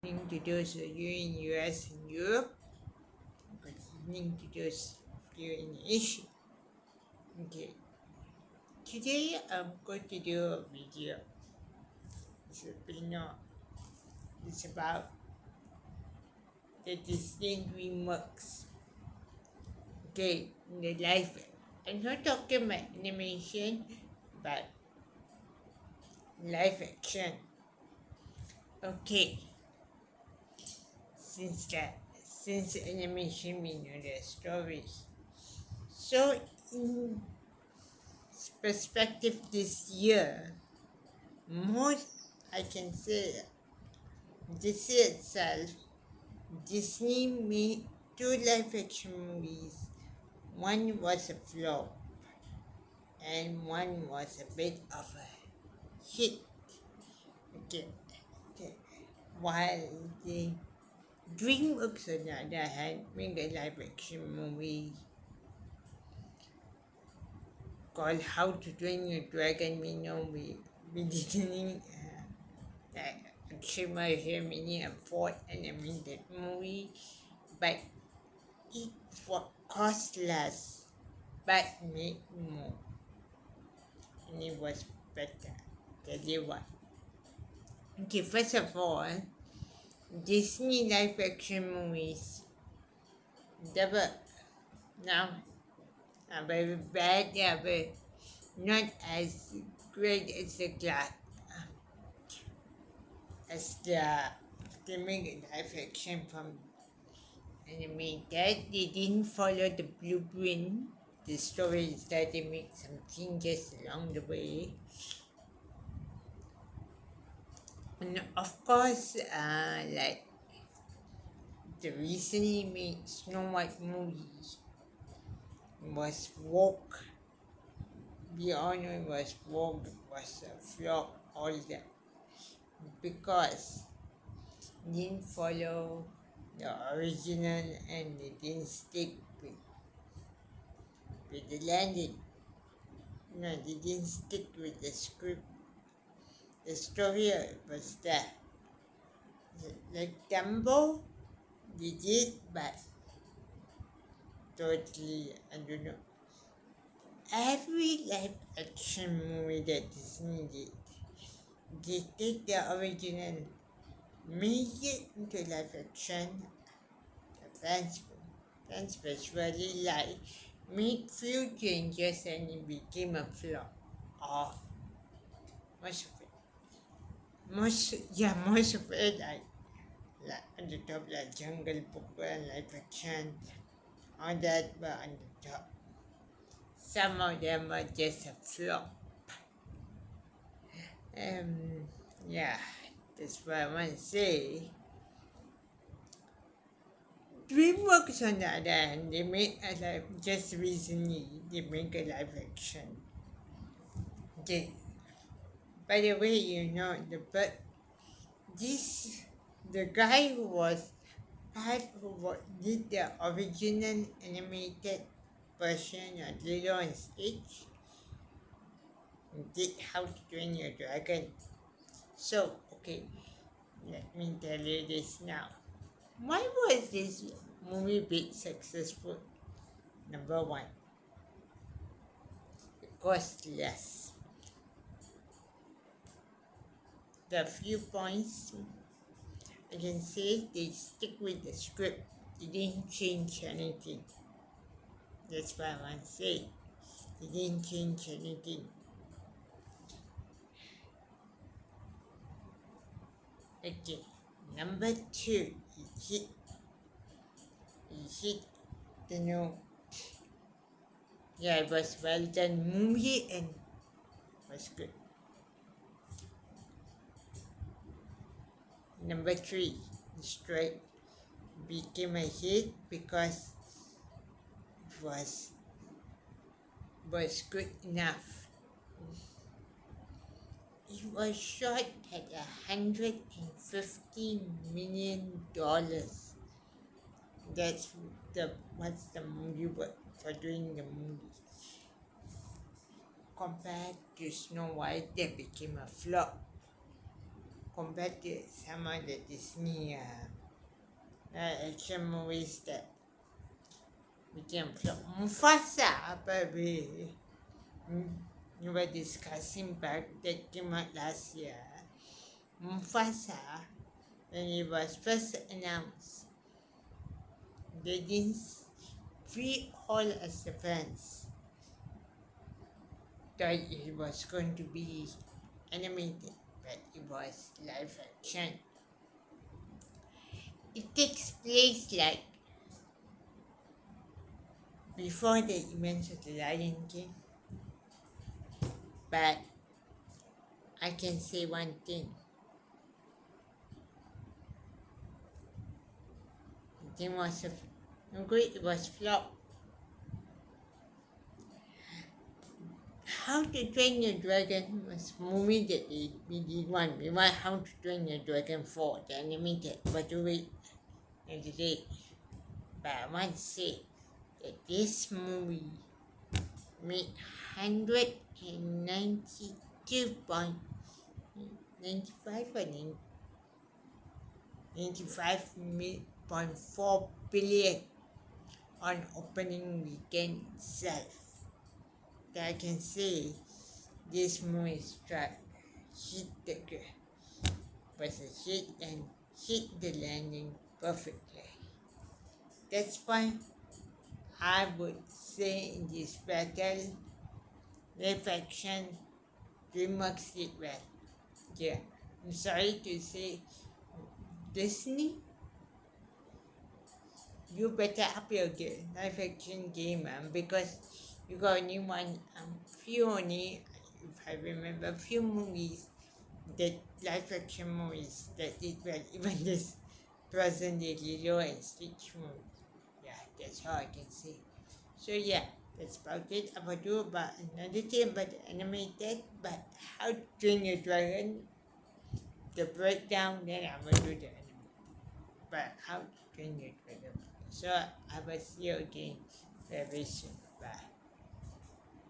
Evening to those of you in US and Europe. Good evening to those of you in Asia. Okay, today I'm going to do a video. It's, it's about the Disney Dreamworks. Okay, in the life. I'm not talking about animation, but live action. Okay, since animation we know the stories. So in perspective this year, most I can say this year itself, Disney made two live action movies. One was a flop and one was a bit of a hit. Okay. Okay. While the Dreamworks on the other hand made a live action movie called How to Train Your Dragon. We know we didn't Shima here meaning a fourth animated movie, but it cost less but made more, and it was better. Tell you what. Okay, first of all, Disney live action movies, they were now are very bad, they are very not as great as the glass as the make live action from animated. They didn't follow the blueprint. The story is that they make some changes along the way. And of course, like the recently made Snow White movie was woke. We all know it was woke, it was a flop, all that. Because it didn't follow the original and they didn't stick with the landing. No, they didn't stick with the script. The story was there. Like Dumbo, they did, but totally, I don't know. Every live action movie that Disney did, they take the original, make it into live action. The fans virtually like, made few changes and it became a flop. Or most of it. Most of it like on the top like Jungle Book and live action. All that were on the top. Some of them were just a flop. Yeah, that's what I want to say. DreamWorks on the other hand, they made a live just recently. They make a live action. They, by the way, this the guy who was did the original animated version of Lilo and Stitch did How to Train Your Dragon. So, okay, let me tell you this now. Why was this movie big successful? Number one, it cost less. The few points I can say they stick with the script. They didn't change anything. That's what I want to say. They didn't change anything. Okay. Number two, he hit the note. Yeah, it was well done movie and was good. Number three, the strike became a hit because it was good enough. It was shot at $150 million. That's what's the movie for doing the movie. Compared to Snow White, that became a flop. compared to some of the Disney action movies that became flop. Mufasa, baby. We were discussing back that came out last year. Mufasa, when it was first announced, they didn't we all as the fans thought it was going to be animated, but it was live action. It takes place like before the events of the Lion King, but I can say one thing. The thing was great, it was flop. How to Train Your Dragon was a movie that we did one. We want How to Train Your Dragon 4, the animated, but to wait another day. But I want to say that this movie made 192.95 or 95.4 billion on opening weekend itself. That I can say this movie struck, hit the was a hit and hit the landing perfectly. That's why I would say in this battle, live action, Dreamworks did well. Yeah, I'm sorry to say, Disney, you better up your live action game, because you got only one, few only, if I remember, few movies that live action movies that did well, even this present day Lilo and Stitch movie. Yeah, that's all I can say. So yeah, that's about it. I will do about another thing about the animated, but How to Train Your Dragon, the breakdown, then I will do the anime. But How to Train Your Dragon. So I will see you again very soon. Bye.